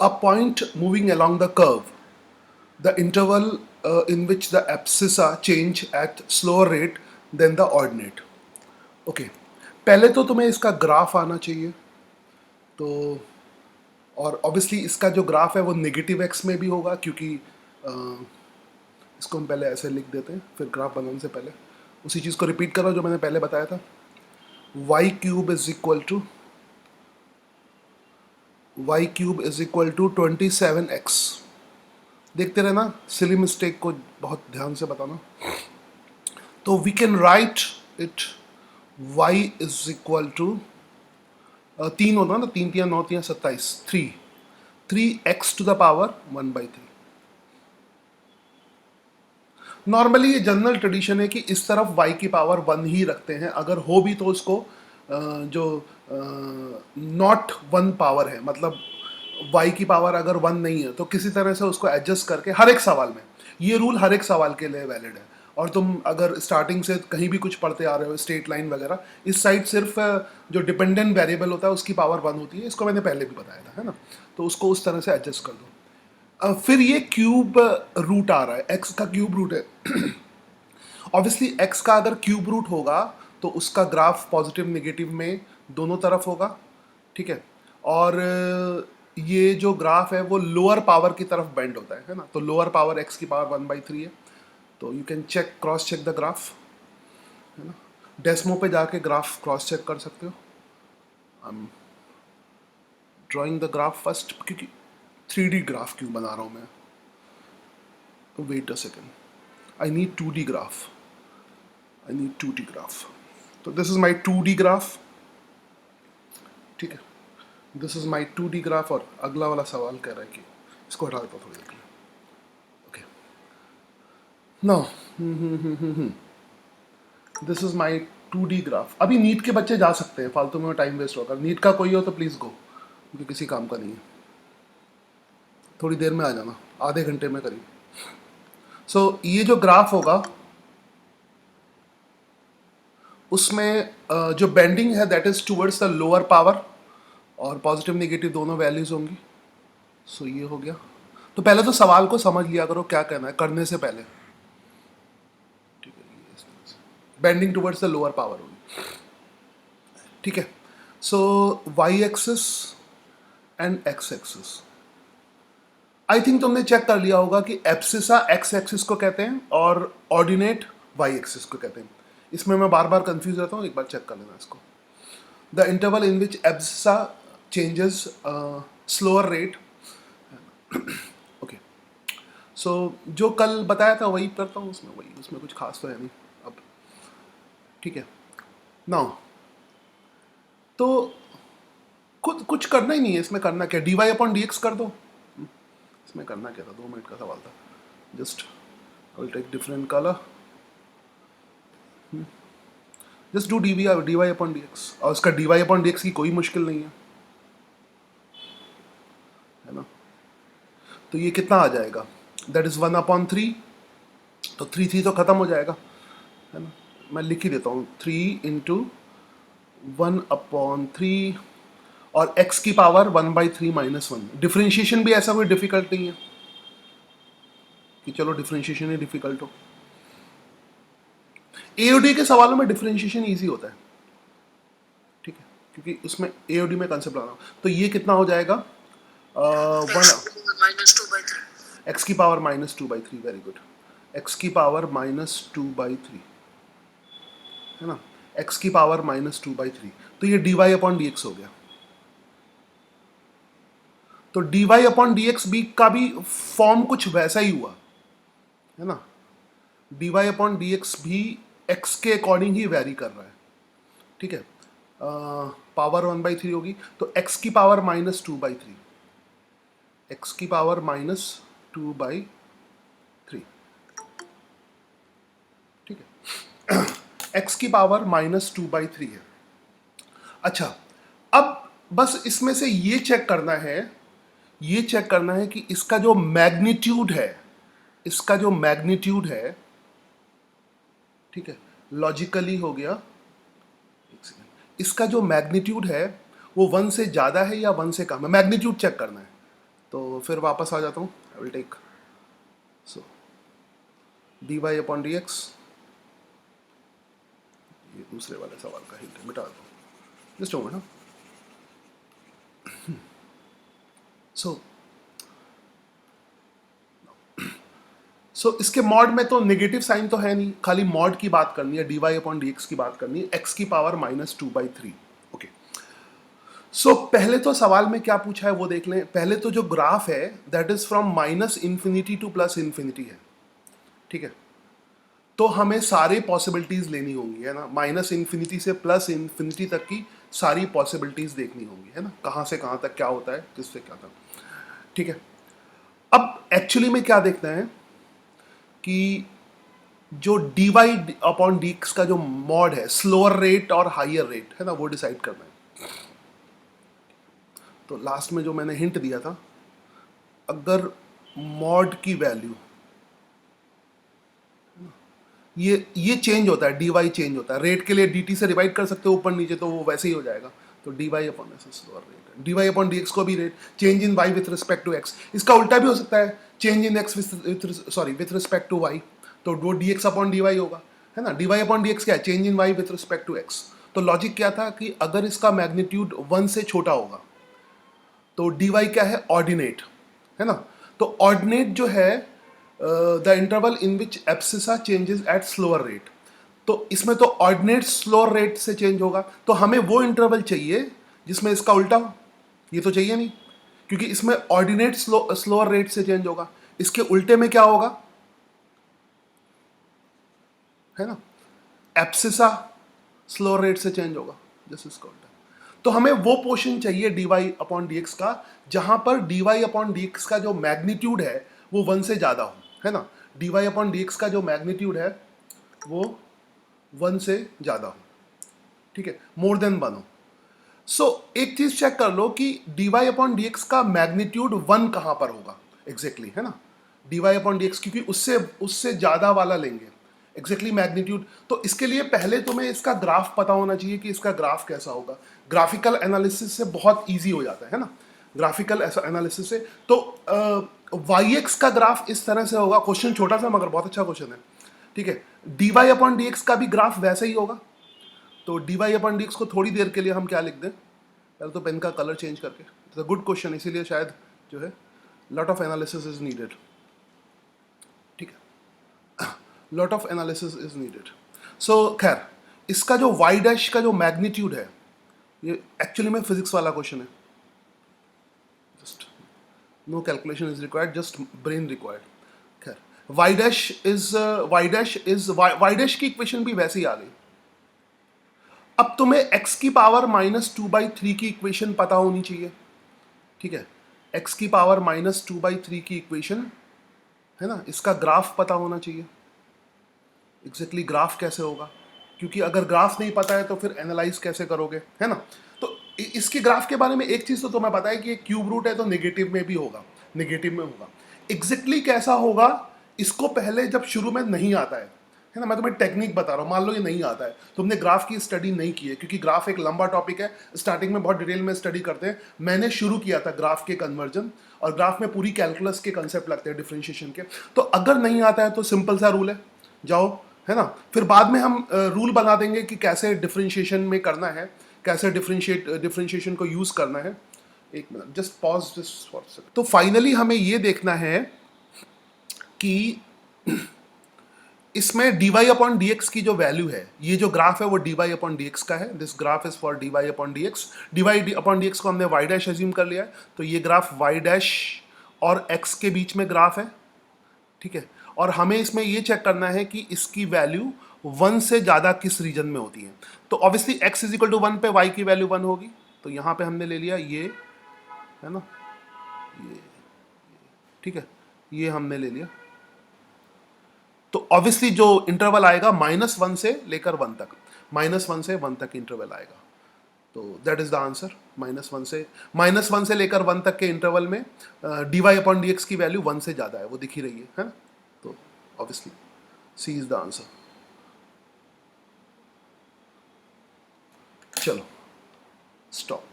A point moving along the curve, the interval in which the abscissa change at slower rate than the ordinate. Okay पहले तो तुम्हें इसका graph आना चाहिए, तो और ऑब्वियसली इसका जो ग्राफ है वो नेगेटिव एक्स में भी होगा, क्योंकि इसको हम पहले ऐसे लिख देते हैं, फिर ग्राफ बनाने से पहले उसी चीज़ को रिपीट करो जो मैंने पहले बताया था। Y cube is equal to y³ = 27x। देखते रहना, सिली मिस्टेक को बहुत ध्यान से बताना। तो we can write it y= 3 होता ना, 3 3 9 3 27, 3x⁻⁴। नॉर्मली ये जनरल ट्रेडिशन है कि इस तरफ y की पावर 1 ही रखते हैं, अगर हो भी तो उसको जो नॉट 1 पावर है, मतलब y की पावर अगर 1 नहीं है तो किसी तरह से उसको एडजस्ट करके हर एक सवाल में, ये रूल हर एक सवाल के लिए वैलिड है। और तुम अगर स्टार्टिंग से कहीं भी कुछ पढ़ते आ रहे हो, स्ट्रेट लाइन वगैरह, इस साइड सिर्फ जो डिपेंडेंट वेरिएबल होता है उसकी पावर 1 होती है, इसको मैंने पहले भी बताया था, है ना। तो उसको उस तरह से एडजस्ट कर दो। फिर ये क्यूब रूट आ रहा है, x का क्यूब रूट है। ऑब्वियसली x का अगर क्यूब रूट होगा तो उसका ग्राफ पॉजिटिव नेगेटिव में दोनों तरफ होगा, ठीक है। और ये जो ग्राफ है वो लोअर पावर की तरफ बेंड होता है ना। तो लोअर पावर x की पावर 1/3 है, तो you can check, cross check the graph, है ना। डेस्मो पे जाके ग्राफ क्रॉस चेक कर सकते हो। I am drawing the graph first, क्योंकि 3D ग्राफ क्यों बना रहा हूँ मैं। Wait a second, I need 2D graph, I need 2D graph. तो this is my 2D graph, ठीक है। This is my 2D graph. और अगला वाला सवाल कह रहा है कि इसको हटा देता हूँ थोड़ी देर के लिए। Okay, now this is my 2D graph. अभी नीट के बच्चे जा सकते हैं, फालतू में टाइम वेस्ट होगा। नीट का कोई हो तो प्लीज़ गो, क्योंकि किसी काम का नहीं है। थोड़ी देर में आ जाना, आधे घंटे में करीब। सो ये जो ग्राफ होगा उसमें जो बेंडिंग है that is towards the lower power, और पॉजिटिव नेगेटिव दोनों वैल्यूज होंगी। सो ये हो गया। तो पहले तो सवाल को समझ लिया करो क्या कहना है करने से पहले, ठीक है। Bending towards the lower power होगी, ठीक है। So Y axis and X axis, I think तुमने चेक कर लिया होगा कि एब्सिसा एक्स एक्सिस को कहते हैं और ऑर्डिनेट वाई एक्सिस को कहते हैं। इसमें मैं बार बार कंफ्यूज रहता हूँ, एक बार चेक कर लेना इसको। The interval in which abscissa changes slower rate. Okay, so जो कल बताया था वही करता हूँ, उसमें कुछ खास तो है नहीं अब, ठीक है। नाउ तो खुद कुछ करना ही नहीं है इसमें, करना क्या, dy/dx कर दो। इसमें करना क्या था, 2 मिनट का सवाल था। Just I will take different colour, just do dy/dx। और उसका dy/dx की कोई मुश्किल नहीं है ना। तो ये कितना आ जाएगा, दैट इज 1/3। तो 3 तो खत्म हो जाएगा, है ना। मैं लिख ही देता हूँ, 3 × 1/3, और x की पावर 1/3 - 1। डिफ्रेंशिएशन भी ऐसा कोई डिफिकल्ट नहीं है कि चलो डिफ्रेंशिएशन ही डिफिकल्ट हो। एओडी के सवालों में डिफ्रेंशिएशन इजी होता है, ठीक है, क्योंकि उसमें एओडी में कंसेप्ट आना। तो ये कितना हो जाएगा, x की पावर -2/3। वेरी गुड, x की पावर -2/3, है ना। x की पावर -2/3, तो ये dy/dx हो गया। तो dy/dx भी का भी फॉर्म कुछ वैसा ही हुआ, है ना। dy/dx भी x के अकॉर्डिंग ही वेरी कर रहा है, ठीक है। पावर 1/3 होगी, तो x की पावर -2/3, x की पावर -2/3, ठीक है। x की पावर -2/3 है। अच्छा, अब बस इसमें से ये चेक करना है कि इसका जो मैग्नीट्यूड है, ठीक है, लॉजिकली हो गया। एक सेकेंड, इसका जो मैग्नीट्यूड है वो 1 से ज़्यादा है या 1 से कम है, मैग्नीट्यूड चेक करना है। तो फिर वापस आ जाता हूँ, I will take so d y upon d x, ये दूसरे वाले सवाल का हिंट है, मिटा दो जस्ट होगा ना। सो इसके मॉड में तो नेगेटिव साइन तो है नहीं, खाली मॉड की बात करनी है, d y upon d x की बात करनी है, एक्स की पावर -2/3। ओके, सो पहले तो सवाल में क्या पूछा है वो देख लें। पहले तो जो ग्राफ है दैट इज फ्रॉम -∞ टू +∞ है, ठीक है। तो हमें सारे पॉसिबिलिटीज लेनी होंगी, है ना, -∞ से +∞ तक की सारी पॉसिबिलिटीज देखनी होंगी, है ना, कहाँ से कहाँ तक क्या होता है, किससे क्या था, ठीक है। अब एक्चुअली में क्या देखना है कि जो d y upon d x का जो मॉड है, स्लोअर रेट और हाइयर रेट, है ना, वो डिसाइड करना है। तो लास्ट में जो मैंने हिंट दिया था, अगर मॉड की वैल्यू ये चेंज होता है, डी वाई चेंज होता है, रेट के लिए डी टी से डिवाइड कर सकते हो ऊपर नीचे, तो वो वैसे ही हो जाएगा। तो d y upon s slower rate, d y upon d x को भी rate, change in y with respect to x, इसका उल्टा भी हो सकता है, change in x with respect to y, तो वो d x upon d y होगा, है ना। D y upon d x क्या है, change in y with respect to x. तो लॉजिक क्या था कि अगर इसका मैग्नीट्यूड 1 से छोटा होगा तो डी वाई क्या है, ऑर्डिनेट, है ना। तो ऑर्डिनेट जो है the interval in which abscissa changes at slower rate, तो इसमें तो ऑर्डिनेट स्लोअर रेट से चेंज होगा, तो हमें वो इंटरवल चाहिए जिसमें इसका उल्टा हो, ये तो चाहिए नहीं, क्योंकि इसमें ऑर्डिनेट स्लोअर रेट से चेंज होगा, इसके उल्टे में क्या होगा, है ना, एब्सिसा स्लोअर रेट से चेंज होगा, जैसे इसका उल्टा। तो हमें वो पोर्शन चाहिए d y upon d x का जहां पर d y upon d x का जो मैग्नीट्यूड है वो 1 से ज़्यादा हो, है ना। D y upon d x का जो मैग्नीट्यूड है वो 1 से ज़्यादा हो, ठीक है, मोर देन 1 हो। सो एक चीज़ चेक कर लो कि d y upon d x का मैग्नीट्यूड 1 कहाँ पर होगा एग्जैक्टली, है ना, d y upon d x, क्योंकि उससे उससे ज़्यादा वाला लेंगे एग्जैक्टली मैग्नीट्यूड। तो इसके लिए पहले तुम्हें इसका ग्राफ पता होना चाहिए कि इसका ग्राफ कैसा होगा। ग्राफिकल एनालिसिस से बहुत इजी हो जाता है ना, ग्राफिकल एनालिसिस से। तो वाई एक्स का ग्राफ इस तरह से होगा, क्वेश्चन छोटा सा मगर बहुत अच्छा क्वेश्चन है, ठीक है। D y upon d x का भी ग्राफ वैसे ही होगा। तो d y upon d x को थोड़ी देर के लिए हम क्या लिख दें, पहले तो पेन का कलर चेंज करके, इट्स अ गुड क्वेश्चन, इसीलिए शायद जो है lot of analysis is needed, ठीक है, lot of analysis is needed. So खैर, इसका जो वाई डैश का जो मैग्नीट्यूड है, ये एक्चुअली में फिजिक्स वाला क्वेश्चन है, just no calculation is required, just brain required. खैर, वाई डैश की इक्वेशन भी वैसे ही आ गई। अब तुम्हें x की पावर -2/3 की इक्वेशन पता होनी चाहिए, ठीक है, x की पावर -2/3 की इक्वेशन, है ना, इसका ग्राफ पता होना चाहिए, एग्जैक्टली ग्राफ कैसे होगा, क्योंकि अगर ग्राफ नहीं पता है तो फिर एनालाइज कैसे करोगे, है ना। तो इसके ग्राफ के बारे में एक चीज़ तो तुम्हें पता है कि क्यूब रूट है तो नेगेटिव में भी होगा, नेगेटिव में होगा, एग्जैक्टली कैसा होगा इसको पहले जब शुरू में नहीं आता है ना, मैं तुम्हें टेक्निक बता रहा हूँ, मान लो ये नहीं आता है, तुमने ग्राफ की स्टडी नहीं की है, क्योंकि ग्राफ एक लंबा टॉपिक है, स्टार्टिंग में बहुत डिटेल में स्टडी करते हैं, मैंने शुरू किया था ग्राफ के कन्वर्जन, और ग्राफ में पूरी कैलकुलस के कंसेप्ट लगते हैं डिफरेंशिएशन के। तो अगर नहीं आता है तो सिंपल सा रूल है, जाओ, है ना, फिर बाद में हम रूल बना देंगे कि कैसे डिफरेंशिएशन में करना है, कैसे डिफरेंशिएशन को यूज करना है। एक minute, just pause this for second. तो फाइनली हमें ये देखना है कि इसमें d y upon d x की जो वैल्यू है, ये जो ग्राफ है वो d y upon d x का है, this graph is for d y upon d x. D y upon d x को हमने वाई डैश एज्यूम कर लिया है, तो ये ग्राफ वाई डैश और एक्स के बीच में ग्राफ है, ठीक है। और हमें इसमें ये चेक करना है कि इसकी वैल्यू 1 से ज़्यादा किस रीजन में होती है। तो obviously x is equal to 1 पे y की वैल्यू 1 होगी, तो यहाँ पे हमने ले लिया ये, है ना, ये, ठीक है, ये हमने ले लिया। तो ऑब्वियसली जो इंटरवल आएगा -1 से लेकर 1 तक, -1 से 1 तक इंटरवल आएगा, तो दैट इज द आंसर। -1 से लेकर 1 तक के इंटरवल में d y upon d x की वैल्यू 1 से ज़्यादा है, वो दिख ही रही है ना, तो obviously c is the answer. चलो स्टॉप।